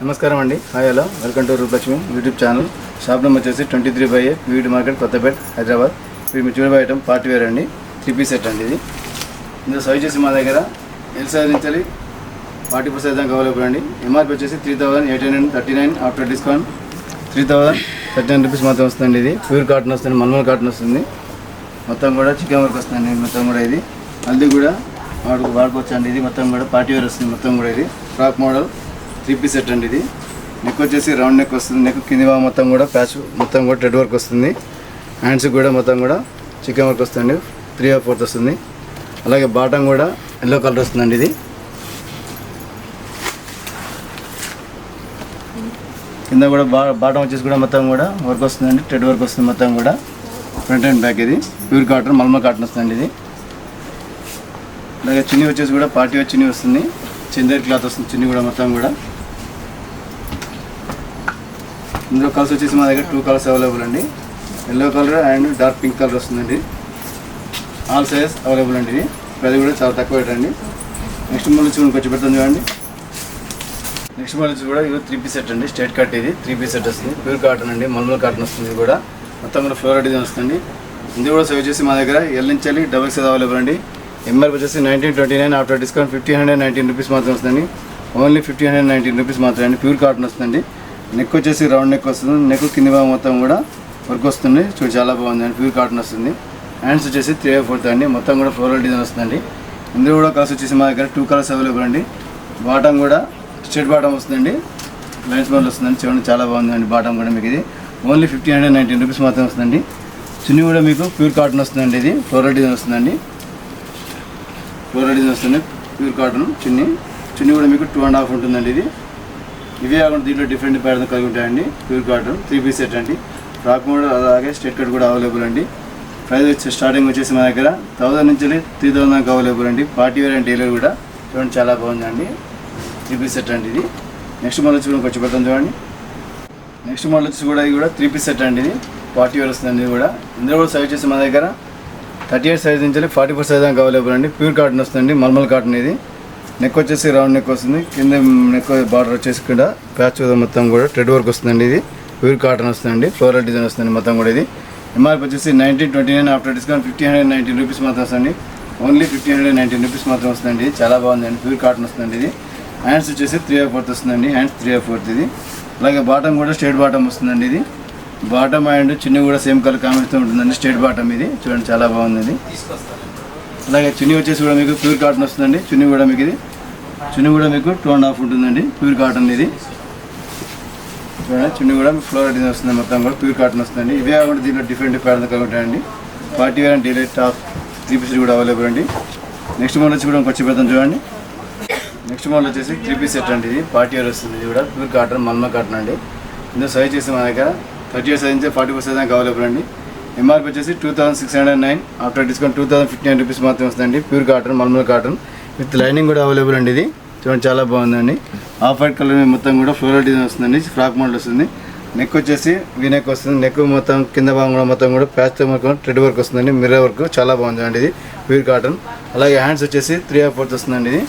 నమస్కారం అండి. Hi, hello, welcome to Rupalakshmi YouTube channel. Shop number వచ్చేసి 23/8 వీడి మార్కెట్, కొత్తపేట, హైదరాబాద్. ఇది మీరు చూడబోయే ఐటమ్ పార్టీ వేర్ అండి. 3 పీస్ సెట్ అండి. ఇది ఇందులో సైజ్ చేసి మా దగ్గర ఎల్ సైజ్ నుంచి 40% దాకా అవైలబుల్ అండి. ఎంఆర్పీ వచ్చేసి 3839, ఆఫ్టర్ డిస్కౌంట్ 3039 రూపీస్ మొత్తం వస్తుంది. ఇది ప్యూర్ కాటన్ వస్తుంది, మల్మల్ కాటన్ వస్తుంది. మొత్తం కూడా చికెన్ వర్క్ వస్తుంది. మొత్తం కూడా ఇది హల్దీ కూడా వాడుకోవచ్చు అండి. ఇది మొత్తం కూడా పార్టీ వేర్ వస్తుంది. మొత్తం కూడా ఇది ఫ్రాక్ మోడల్ 3 పీస్ సెట్ అండి. ఇది నెక్ వచ్చేసి రౌండ్ నెక్ వస్తుంది. నెక్ కింది భాగం మొత్తం కూడా ప్యాచ్ మొత్తం కూడా థ్రెడ్ వర్క్ వస్తుంది. హ్యాండ్స్ కూడా మొత్తం కూడా చికెన్ వర్క్ వస్తుంది. 3/4 వస్తుంది. అలాగే బాటం కూడా ఎల్లో కలర్ వస్తుందండి. ఇది కింద కూడా బాటం వచ్చేసి కూడా మొత్తం కూడా వర్క్ వస్తుందండి. థ్రెడ్ వర్క్ వస్తుంది మొత్తం కూడా. ఫ్రంట్ అండ్ బ్యాక్ ఇది ప్యూర్ కాటన్, మల్మల్ కాటన్ వస్తుందండి. ఇది అలాగే చున్నీ వచ్చేసి కూడా పార్టీ వేర్ చున్నీ వస్తుంది. చందేర్ క్లాత్ వస్తుంది చున్నీ కూడా మొత్తం కూడా. ఇందులో కలర్స్ వచ్చేసి మా దగ్గర 2 కలర్స్ అవైలబుల్ అండి. Yellow colour and dark pink colour వస్తుందండి. ఆల్ సైజ్ అవైలబుల్ అండి. ఇది అది కూడా చాలా తక్కువ రేట్ అండి. నెక్స్ట్ మళ్ళీ వచ్చి కొంచెం పెడుతుంది చూడండి. నెక్స్ట్ మళ్ళీ వచ్చి కూడా ఇది 3 పీస్ సెట్ అండి. స్ట్రైట్ కట్ ఇది 3 పీస్ సెట్ వస్తుంది. ప్యూర్ కాటన్ అండి, మల్మల్ కాటన్ వస్తుంది. ఇది కూడా మొత్తం కూడా ఫ్లోరల్ డిజైన్ వస్తుంది. ఇది కూడా సైజ్ వచ్చేసి మా దగ్గర ఎల్ నుంచి డబుల్ సైజ్ అవైలబుల్ అండి. ఎంఆర్పీ వచ్చేసి 1929, ఆఫ్టర్ డిస్కౌంట్ 1519 రూపీస్ మాత్రం వస్తుంది. ఓన్లీ 1519 రూపీస్ మాత్రమే. ప్యూర్ కాటన్ వస్తుంది. నెక్ వచ్చేసి రౌండ్ నెక్ వస్తుంది. నెక్ కింది భాగం మొత్తం కూడా వర్క్ వస్తుంది. చూడు చాలా బాగుందండి. ప్యూర్ కాటన్ వస్తుంది. హ్యాండ్స్ వచ్చేసి 3/4 అండి. మొత్తం కూడా ఫ్లోరల్ డిజైన్ వస్తుందండి. ఇందులో కూడా కలర్స్ వచ్చేసి మా దగ్గర 2 కలర్స్ అవైలబుల్ అండి. బాటం కూడా స్ట్రైట్ బాటం వస్తుందండి. లైన్స్ మోడల్ వస్తుందండి. చూడండి చాలా బాగుందండి. బాటం కూడా మీకు ఇది ఓన్లీ 1519 రూపీస్ మాత్రం వస్తుందండి. చున్నీ కూడా మీకు ప్యూర్ కాటన్ వస్తుందండి. ఇది ఫ్లోరల్ డిజైన్ వస్తుందండి. ఫ్లోరల్ డిజైన్ వస్తుంది. ప్యూర్ కాటన్ చున్నీ కూడా మీకు 2.5 ఉంటుందండి. ఇది ఇవే కాకుండా దీంట్లో డిఫరెంట్ ప్యాటర్న్ కలిగి ఉంటాయండి. ప్యూర్ కాటన్ 3 పీస్ సెట్ అండి. ఫ్రాక్ మోడల్ అలాగే స్ట్రైట్ కట్ కూడా అవైలబుల్ అండి. ప్రైస్ వచ్చి స్టార్టింగ్ వచ్చేసి మా దగ్గర 1000 నుంచి 3000 దాకా అవైలబుల్ అండి. పార్టీ వేర్ అండ్ డైలీ కూడా చూడండి చాలా బాగుందండి. 3 పీస్ సెట్ అండి. ఇది నెక్స్ట్ మోడల్ వచ్చి కూడా కొంచెం పెడతాం చూడండి. నెక్స్ట్ మోడల్ వచ్చి కూడా ఇది కూడా 3 పీస్ సెట్ అండి. ఇది పార్టీ వేర్ వస్తుంది. ఇది కూడా ఇందులో కూడా సైజ్ వచ్చేసి మా దగ్గర 38 సైజ్ నుంచి 44 సైజ్ దాకా అవైలబుల్ అండి. ప్యూర్ కాటన్ వస్తుంది. మల్మల్ కాటన్ ఇది. నెక్ వచ్చేసి రౌండ్ నెక్ వస్తుంది. కింద నెక్ బార్డర్ వచ్చేసి కూడా ప్యాచ్ మొత్తం కూడా థ్రెడ్ వర్క్ వస్తుందండి. ఇది ప్యూర్ కాటన్ వస్తుందండి. ఫ్లోరల్ డిజైన్ వస్తుంది మొత్తం కూడా. ఇది ఎంఆర్పీ వచ్చేసి 1929, ఆఫ్టర్ డిస్కౌంట్ 1519 రూపీస్ మాత్రం వస్తుంది. ఓన్లీ 1519 రూపీస్ మాత్రం వస్తుందండి. చాలా బాగుందండి. ప్యూర్ కాటన్ వస్తుందండి. ఇది హ్యాండ్స్ వచ్చేసి 3/4 వస్తుందండి. హ్యాండ్స్ 3/4 ఇది. అలాగే బాటం కూడా స్ట్రైట్ బాటం వస్తుందండి. ఇది బాటమ్ అండ్ చున్నీ కూడా సేమ్ కలర్ కాంబినేషన్ ఉంటుందండి. స్ట్రైట్ బాటమ్ ఇది చూడండి చాలా బాగుంది. ఇది అలాగే చున్నీ వచ్చేసి కూడా మీకు ప్యూర్ కాటన్ వస్తుందండి. చున్నీ కూడా మీకు 2.5 ఉంటుందండి. ప్యూర్ కాటన్ ఇది చూడండి. చున్నీ కూడా ఫ్లోరల్ డిజైన్ వస్తుంది. మొత్తం కూడా ప్యూర్ కాటన్ వస్తుందండి. ఇవే కాకుండా దీంట్లో డిఫరెంట్ ప్యాటర్న్ కలిగి ఉంటాయండి. Party wear and daily top 3 piece కూడా అవైలబుల్ అండి. నెక్స్ట్ మోడల్ వచ్చి కూడా కొంచెం పెడతాం చూడండి. నెక్స్ట్ మోడల్ వచ్చేసి 3 పీస్ సెట్ అండి. ఇది పార్టీ వేర్ వస్తుంది. ఇది కూడా ప్యూర్ కాటన్, మల్మల్ కాటన్ అండి. ఇందులో సైజ్ చేసి మా దగ్గర 38 సైజ్ నుంచి 44 సైజ్ దాకా అవైలబుల్ అండి. ఎంఆర్పీ వచ్చేసి 2609, ఆఫ్టర్ డిస్కౌంట్ 2015 రూపీస్ మాత్రం వస్తుందండి. Pure cotton, mulmul cotton with lining కూడా అవైలబుల్ అండి. ఇది చూడండి చాలా బాగుందండి. ఆఫ్ వైట్ కలర్ మొత్తం కూడా ఫ్లోరల్ డిజైన్ వస్తుందండి. ఫ్రాక్ మోడల్ వస్తుంది. నెక్ వచ్చేసి వీ నెక్ వస్తుంది. నెక్ మొత్తం కింద భాగం కూడా మొత్తం కూడా ప్యాచ్ థ్రెడ్ వర్క్ వస్తుందండి. మిర్రర్ వర్క్ చాలా బాగుందండి. ఇది ప్యూర్ కాటన్. అలాగే హ్యాండ్స్ వచ్చేసి 3/4 వస్తుందండి. ఇది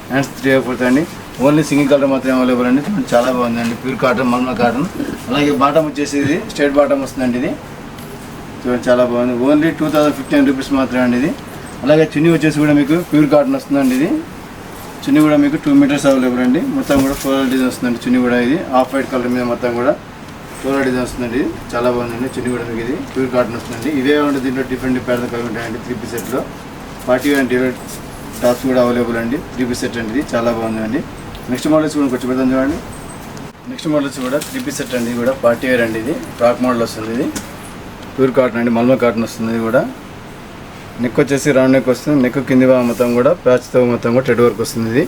హ్యాండ్స్ 3/4 అండి. ఓన్లీ సింగిల్ కలర్ మాత్రమే అవైలబుల్ అండి. చాలా బాగుందండి. Pure cotton, mulmul cotton. అలాగే బాటమ్ వచ్చేసి ఇది స్ట్రైట్ బాటమ్ వస్తుందండి. ఇది చూడండి చాలా బాగుంది. ఓన్లీ 2015 రూపీస్ మాత్రమే అండి. ఇది అలాగే చున్నీ వచ్చేసి కూడా మీకు ప్యూర్ కాటన్ వస్తుందండి. ఇది చున్నీ కూడా మీకు 2 మీటర్స్ అవైలబుల్ అండి. మొత్తం కూడా ఫ్లోరల్ డిజైన్ వస్తుందండి. చున్నీ కూడా ఇది ఆఫ్ వైట్ కలర్ మీద మొత్తం కూడా ఫ్లోరల్ డిజైన్ వస్తుందండి. చాలా బాగుందండి. చున్నీ కూడా మీకు ఇది ప్యూర్ కాటన్ వస్తుందండి. ఇవే ఉంటే దీంట్లో డిఫరెంట్ ప్యాటర్న్ కలిగి ఉంటాయండి. 3 పీస్ సెట్లో party wear and daily tops కూడా అవైలబుల్ అండి. 3 పీస్ సెట్ అండి. ఇది చాలా బాగుందండి. నెక్స్ట్ మోడల్ వచ్చి కూడా కొంచెం పెడతాం చూడండి. నెక్స్ట్ మోడల్ వచ్చి కూడా 3 పీస్ సెట్ అండి. ఇది కూడా పార్టీ వేర్ అండి. ఇది ఫ్రాక్ మోడల్ వస్తుంది. ఇది ప్యూర్ కాటన్ అండి, మల్మల్ కాటన్ వస్తుంది. ఇది కూడా నెక్ వచ్చేసి రౌండ్ నెక్ వస్తుంది. నెక్ కింది భాగం మొత్తం కూడా ప్యాచ్తో మొత్తం కూడా థ్రెడ్ వర్క్ వస్తుంది. ఇది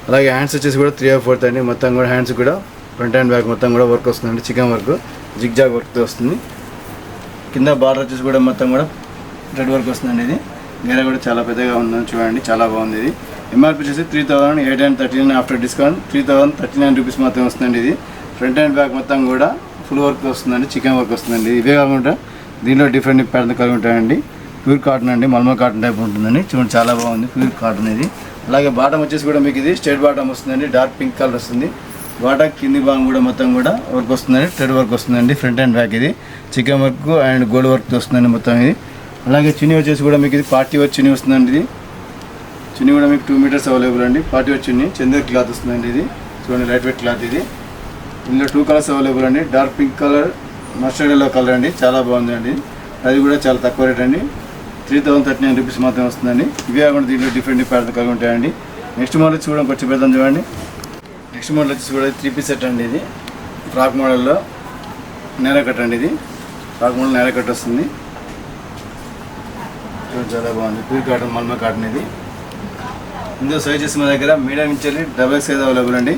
అలాగే హ్యాండ్స్ వచ్చేసి కూడా 3/4 అండి. మొత్తం కూడా హ్యాండ్స్ కూడా ఫ్రంట్ అండ్ బ్యాక్ మొత్తం కూడా వర్క్ వస్తుందండి. చికెన్ వర్క్ జిగ్జాగ్ వర్క్తో వస్తుంది. కింద బార్డర్ వచ్చేసి కూడా మొత్తం కూడా థ్రెడ్ వర్క్ వస్తుందండి. ఇది గేర కూడా చాలా పెద్దగా ఉందని చూడండి చాలా బాగుంది. ఇది ఎంఆర్పీ వచ్చేసి 3839, ఆఫ్టర్ డిస్కౌంట్ 3039 రూపీస్ మాత్రం వస్తుందండి. ఇది ఫ్రంట్ అండ్ బ్యాక్ మొత్తం కూడా ఫుల్ వర్క్ వస్తుందండి. చికెన్ వర్క్ వస్తుందండి. ఇవే కాకుండా దీనిలో డిఫరెంట్ ప్యాటర్న్ కలిగి ఉంటాయండి. ప్యూర్ కాటన్ అండి, మల్మల్ కాటన్ టైప్ ఉంటుందండి. చూడండి చాలా బాగుంది ప్యూర్ కాటన్ ఇది. అలాగే బాటమ్ వచ్చేసి కూడా మీకు ఇది స్ట్రైట్ బాటమ్ వస్తుందండి. డార్క్ పింక్ కలర్ వస్తుంది. బాటా కింది భాగం కూడా మొత్తం కూడా వర్క్ వస్తుందండి, థ్రెడ్ వర్క్ వస్తుందండి. ఫ్రంట్ అండ్ బ్యాక్ ఇది chicken work and gold work వస్తుందండి మొత్తం ఇది. అలాగే చున్నీ వచ్చేసి కూడా మీకు ఇది పార్టీ వర్క్ చున్నీ వస్తుందండి. ఇది చున్నీ కూడా మీకు 2 మీటర్స్ అవైలబుల్ అండి. పార్టీ వర్క్ చున్నీ చందేరి క్లాత్ వస్తుందండి. ఇది చూడండి, లైట్ వెయిట్ క్లాత్ ఇది. ఇందులో 2 కలర్స్ అవైలబుల్ అండి. Dark pink colour, mustard yellow colour అండి. చాలా బాగుందండి. అది కూడా చాలా తక్కువ రేట్ అండి. 3039 రూపీస్ మాత్రమే వస్తుందండి. ఇవే కాకుండా దీంట్లో డిఫరెంట్ ప్యాటర్న్ కలిగి ఉంటాయండి. నెక్స్ట్ మోడల్ వచ్చి కూడా కొంచెం పెద్దాం చూడండి. నెక్స్ట్ మోడల్ వచ్చి కూడా 3 పీస్ సెట్ అండి. ఇది ఫ్రాక్ మోడల్లో నేర కట్ అండి. ఇది ఫ్రాక్ మోడల్ నేర కట్ వస్తుంది. చాలా బాగుంది. ప్యూర్ కాటన్, మల్మా కాటన్ ఇది. ఇందులో సైజ్ చేసి మా దగ్గర మీడియం నుంచి డబుల్ సైజ్ అవైలబుల్ అండి.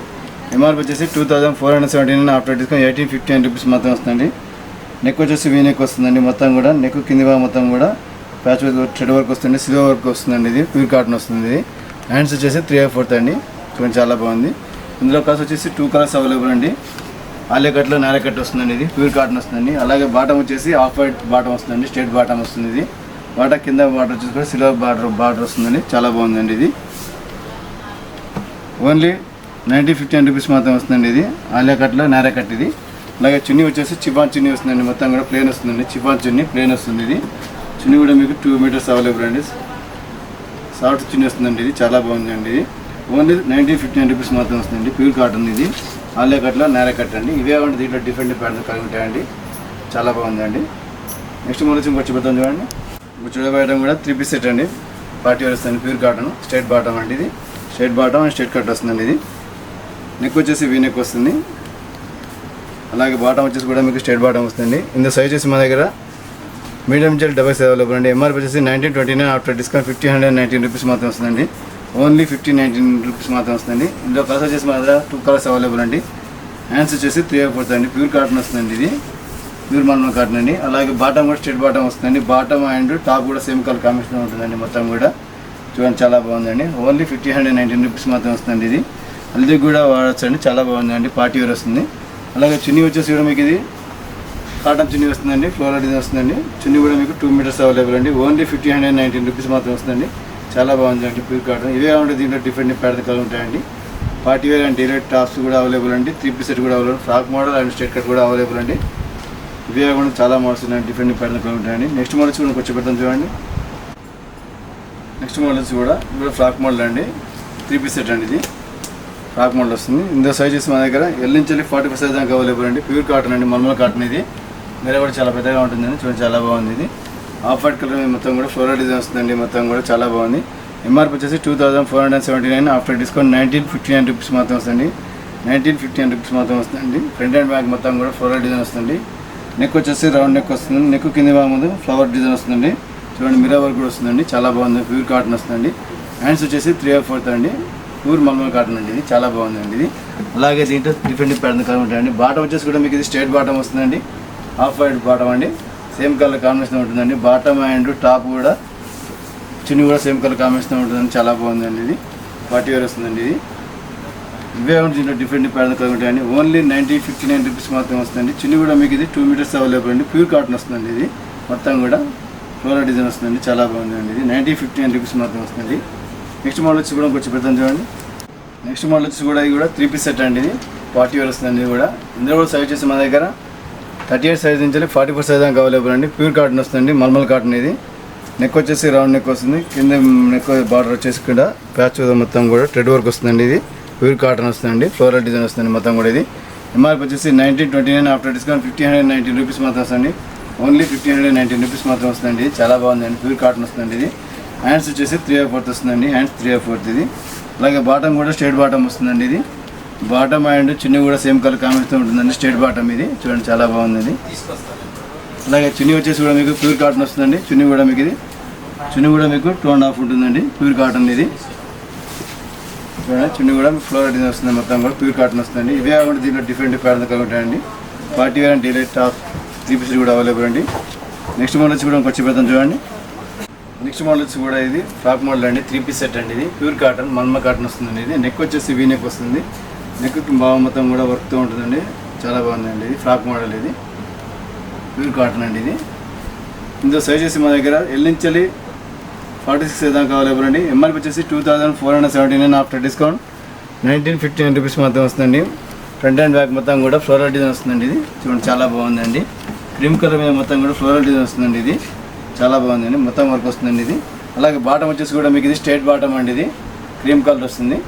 ఎంఆర్పి వచ్చేసి 2479 ఆఫ్టర్ డిస్కౌంట్ 1859 రూపీస్ మాత్రం వస్తుంది. నెక్ వచ్చేసి వీ నెక్ వస్తుందండి. మొత్తం కూడా నెక్ కింది భాగం మొత్తం కూడా ప్యాచ్ థ్రెడ్ వర్క్ వస్తుంది, సిల్వర్ వర్క్ వస్తుందండి. ఇది ప్యూర్ కాటన్ వస్తుంది. ఇది హ్యాండ్స్ వచ్చేసి 3/4 అండి. చూడండి, చాలా బాగుంది. ఇందులో కలర్స్ వచ్చేసి 2 కలర్స్ అవైలబుల్ అండి. ఆలియా కట్లో నేర కట్ వస్తుందండి. ఇది ప్యూర్ కాటన్ వస్తుందండి. అలాగే బాటమ్ వచ్చేసి ఆఫ్ వైట్ బాటమ్ వస్తుందండి, స్ట్రేట్ బాటమ్ వస్తుంది. ఇది బాటా కింద బార్డర్ వచ్చేసి కూడా సిల్వర్ బార్డర్ వస్తుందండి. చాలా బాగుందండి. ఇది ఓన్లీ 9059 రూపీస్ మాత్రం వస్తుందండి. ఇది ఆలియా కట్లో నేర కట్ ఇది. అలాగే చున్నీ వచ్చేసి చిఫాన్ చున్నీ వస్తుందండి. మొత్తం కూడా ప్లేన్ వస్తుందండి. చిఫాన్ చున్నీ ప్లేన్ వస్తుంది. ఇది చున్నీ కూడా మీకు 2 మీటర్స్ అవైలబుల్ అండి. సాఫ్ట్ చున్నీ వస్తుందండి. ఇది చాలా బాగుందండి. ఇది ఓన్లీ 9059 రూపీస్ మాత్రం వస్తుందండి. ప్యూర్ కాటన్ ఇది ఆలియా కట్లో నేర కట్ అండి. ఇవే కాకుండా దీంట్లో డిఫరెంట్ ప్యాటర్న్ కలిగి ఉంటాయండి. చాలా బాగుందండి. నెక్స్ట్ మోడల్ వచ్చి పెడతాం చూడండి. ఇప్పుడు చూడబోయడం కూడా 3 పీస్ సెట్ అండి. పార్టీ వేర్ వస్తుంది. ప్యూర్ కాటన్ స్ట్రైట్ బాటమ్ అండి. ఇది straight bottom and straight cut వస్తుందండి. ఇది నెక్ వచ్చేసి వీ నెక్ వస్తుంది. అలాగే బాటమ్ వచ్చేసి కూడా మీకు స్ట్రైట్ బాటమ్ వస్తుంది. ఇందులో సైజ్ వచ్చేసి మా దగ్గర medium gel double size available అండి. ఎంఆర్పి వచ్చేసి 1929 ఆఫ్టర్ డిస్కౌంట్ 1519 రూపీస్ మాత్రం వస్తుందండి. ఓన్లీ 1519 రూపీస్ మాత్రం వస్తుంది. ఇందులో కలర్స్ వచ్చేసి మా దగ్గర 2 కలర్స్ అవైలబుల్ అండి. హ్యాండ్స్ వచ్చేసి 3/4 అండి. ప్యూర్ కాటన్ వస్తుందండి. ఇది ప్యూర్ మల్మా కాటన్ అండి. అలాగే బాటమ్ కూడా స్ట్రైట్ బాటమ్ వస్తుందండి. బాటమ్ అండ్ టాప్ కూడా సేమ్ కలర్ కాంబినేషన్ ఉంటుందండి. మొత్తం కూడా చూడండి, చాలా బాగుందండి. ఓన్లీ 1519 రూపీస్ మాత్రం వస్తుంది. ఇది హల్దీ కూడా వాడచ్చండి. చాలా బాగుందండి. పార్టీ వేర్ వస్తుంది. అలాగే చున్నీ వచ్చేసి కూడా మీకు ఇది కాటన్ చున్నీ వస్తుందండి. ఫ్లోరల్ డిజైన్ వస్తుందండి. చున్నీ కూడా మీకు 2 మీటర్స్ అవైలబుల్ అండి. ఓన్లీ 1519 రూపీస్ మాత్రం వస్తుందండి. చాలా బాగుందండి ప్యూర్ కాటన్. ఇవే కాకుండా దీంట్లో డిఫరెంట్ ప్యాటర్న్ కలిగి ఉంటాయండి. Party wear and daily tops కూడా అవైలబుల్ అండి. 3 పీస్ సెట్ కూడా available. Frock model and straight cut కూడా అవైలబుల్ అండి. ఇవే కాకుండా చాలా మోడల్స్ ఉన్నాయి. డిఫరెంట్ ప్యాటర్న్ కలిగి ఉంటాయండి. నెక్స్ట్ మోడల్స్ కూడా కొంచెం పెడతాం చూడండి. నెక్స్ట్ మోడల్స్ కూడా ఇప్పుడు ఫ్రాక్ మోడల్ అండి. 3 పీస్ సెట్ అండి. ఇది ఫ్రాక్ మోడల్ వస్తుంది. ఇందులో సైజెస్ మా దగ్గర ఎల్ నుంచి 45 సైజ్ దాకా అవైలబుల్ అండి. ప్యూర్ కాటన్ అండి, మల్మల్ కాటన్. ఇది వేరే కూడా చాలా పెద్దగా ఉంటుందండి. చూడండి, చాలా బాగుంది. ఇది ఆఫ్ వైట్ కలర్ మొత్తం కూడా ఫ్లోరల్ డిజైన్ వస్తుందండి. మొత్తం కూడా చాలా బాగుంది. ఎంఆర్పి వచ్చేసి 2479 ఆఫ్టర్ డిస్కౌంట్ 1959 రూపీస్ మాత్రం వస్తుంది. 1959 రూపీస్ మాత్రం వస్తుందండి. ఫ్రంట్ అండ్ బ్యాక్ మొత్తం కూడా ఫ్లోరల్ డిజైన్ వస్తుంది. నెక్ వచ్చేసి రౌండ్ నెక్ వస్తుంది. నెక్ కింద భాగం ముందు ఫ్లవర్ డిజైన్ వస్తుందండి. చూడండి, మిర్రర్ వర్క్ కూడా వస్తుందండి. చాలా బాగుంది. ప్యూర్ కాటన్ వస్తుందండి. హ్యాండ్స్ వచ్చేసి 3/4 అండి. ప్యూర్ మల్మల్ కాటన్ అండి. ఇది చాలా బాగుందండి. ఇది అలాగే దీంట్లో డిఫరెంట్ ప్యాటర్న్ కలర్ ఉంటాయండి. బాటమ్ వచ్చేసి కూడా మీకు ఇది స్ట్రైట్ బాటమ్ వస్తుందండి. ఆఫ్ వైట్ బాటమ్ అండి. సేమ్ కలర్ కాంబినేషన్ ఉంటుందండి. బాటమ్ అండ్ టాప్ కూడా చున్నీ కూడా సేమ్ కలర్ కాంబినేషన్ ఉంటుందండి. చాలా బాగుందండి. ఇది పార్టీ వేర్ వస్తుందండి. ఇది ఇవే దీంట్లో డిఫరెంట్ ప్యాటర్న్ కలిగి ఉంటాయండి. ఓన్లీ 9059 రూపీస్ మాత్రం వస్తుందండి. చున్నీ కూడా మీకు ఇది 2 మీటర్స్ అవైలబుల్ అండి. ప్యూర్ కాటన్ వస్తుందండి. ఇది మొత్తం కూడా ఫ్లోరల్ డిజైన్ వస్తుందండి. చాలా బాగుందండి. ఇది 9059 రూపీస్ మాత్రం వస్తుంది. నెక్స్ట్ మోడల్ వచ్చి కూడా కొంచెం పెడతాం చూడండి. నెక్స్ట్ మోడల్ వచ్చి కూడా ఇది కూడా 3 పీస్ సెట్ అండి. ఇది పార్టీ వేర్ వస్తుందండి. ఇది కూడా ఇందులో కూడా సైజ్ చేసి మా దగ్గర 38 సైజ్ నుంచి 44 సైజ్ దాకా అవైలబుల్ అండి. ప్యూర్ కాటన్ వస్తుంది. మల్మల్ కాటన్. ఇది నెక్ వచ్చేసి రౌండ్ నెక్ వస్తుంది. కింద నెక్ బార్డర్ వచ్చేసి కూడా ప్యాచ్ మొత్తం కూడా థ్రెడ్ వర్క్ వస్తుందండి. ఇది ప్యూర్ కాటన్ వస్తుందండి. ఫ్లోరల్ డిజైన్ వస్తుంది మొత్తం కూడా. ఇది ఎంఆర్పి వచ్చేసి 1929 ఆఫ్టర్ డిస్కౌంట్ 1519 రూపీస్ మాత్రం వస్తుంది. ఓన్లీ 1519 రూపీస్ మాత్రం వస్తుందండి. చాలా బాగుందండి. ప్యూర్ కాటన్ వస్తుందండి. ఇది హ్యాండ్స్ వచ్చేసి 3/4 వస్తుందండి. హ్యాండ్స్ 3/4 ఇది. అలాగే బాటమ్ కూడా స్ట్రైట్ బాటమ్ వస్తుందండి. ఇది బాటమ్ అండ్ చున్నీ కూడా సేమ్ కలర్ కాంబినేషన్ ఉంటుందండి. Straight bottom. ఇది చూడండి, చాలా బాగుంది. అలాగే చున్నీ వచ్చేసి కూడా మీకు ప్యూర్ కాటన్ వస్తుందండి. చున్నీ కూడా మీకు ఇది చున్నీ కూడా మీకు 2.5 ఉంటుందండి. Pure cotton. ఇది చూడండి, చున్నీ కూడా ఫ్లోరల్ డిజైన్ వస్తుంది. మొత్తం కూడా ప్యూర్ కాటన్ వస్తుందండి. ఇవే కాకుండా దీంట్లో డిఫరెంట్ ప్యాటర్న్ కలిగి ఉంటాయండి. Party wear and daily top 3 piece కూడా అవైలబుల్ అండి. నెక్స్ట్ మోడల్ వచ్చి కూడా కొంచెం పెడతాం చూడండి. నెక్స్ట్ మోడల్ వచ్చి కూడా ఇది ఫ్రాక్ మోడల్ అండి. 3 పీస్ సెట్ అండి. ఇది ప్యూర్ కాటన్, మల్మా కాటన్ వస్తుందండి. ఇది నెక్ వచ్చేసి వీ నెక్ వస్తుంది. నెక్ బాగా మొత్తం కూడా వర్క్తో ఉంటుందండి. చాలా బాగుందండి. ఇది ఫ్రాక్ మోడల్. ఇది ప్యూర్ కాటన్ అండి. ఇది ఇందులో సైజ్ చేసి మా దగ్గర ఎల్ నుంచి 46 దాకా అవైలబుల్ అండి. ఎంఆర్పి వచ్చేసి 2479 ఆఫ్టర్ డిస్కౌంట్ 1959 రూపీస్ మాత్రం వస్తుందండి. ఫ్రంట్ అండ్ బ్యాక్ మొత్తం కూడా ఫ్లోరల్ డిజైన్ వస్తుందండి. ఇది చూడండి చాలా బాగుందండి. క్రీమ్ కలర్ మీద మొత్తం కూడా ఫ్లోరల్ డిజైన్ వస్తుందండి. ఇది చాలా బాగుందండి. మొత్తం వర్క్ వస్తుందండి. ఇది అలాగే బాటమ్ వచ్చేసి కూడా మీకు ఇది స్ట్రైట్ బాటమ్ అండి. ఇది క్రీమ్ కలర్ వస్తుంది,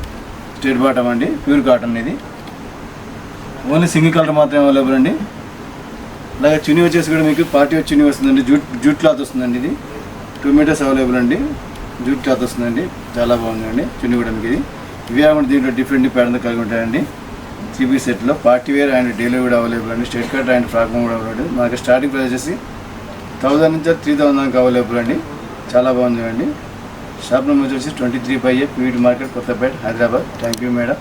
స్ట్రైట్ బాటమ్ అండి, ప్యూర్ కాటన్. ఇది ఓన్లీ సింగిల్ కలర్ మాత్రమే అవైలబుల్ అండి. అలాగే చున్నీ వచ్చేసి కూడా మీకు పార్టీ వేర్ చున్నీ వస్తుందండి. జూట్ క్లాత్ వస్తుందండి. ఇది 2 మీటర్స్ అవైలబుల్ అండి. జూట్ క్లాత్ వస్తుందండి. చాలా బాగుందండి చున్నీ కూడా మీకు. ఇది ఇవి కాకుండా దీంట్లో డిఫరెంట్ ప్యాటర్న్ కలిగి ఉంటాయండి. 3 పీస్ సెట్లో పార్టీ వేర్ అండ్ డైలీ కూడా అవైలబుల్ అండి. స్ట్రైట్ కట్ అండ్ ఫ్రాక్ కూడా అవైలబుల్. మనకి స్టార్టింగ్ ప్రైస్ వచ్చేసి 1000 నుంచి 3000 దాకా అవైలబుల్ అండి. చాలా బాగుంది అండి. షాప్ నెంబర్ వచ్చేసి 23/A PVT market, Kothapet, Hyderabad. Thank you madam.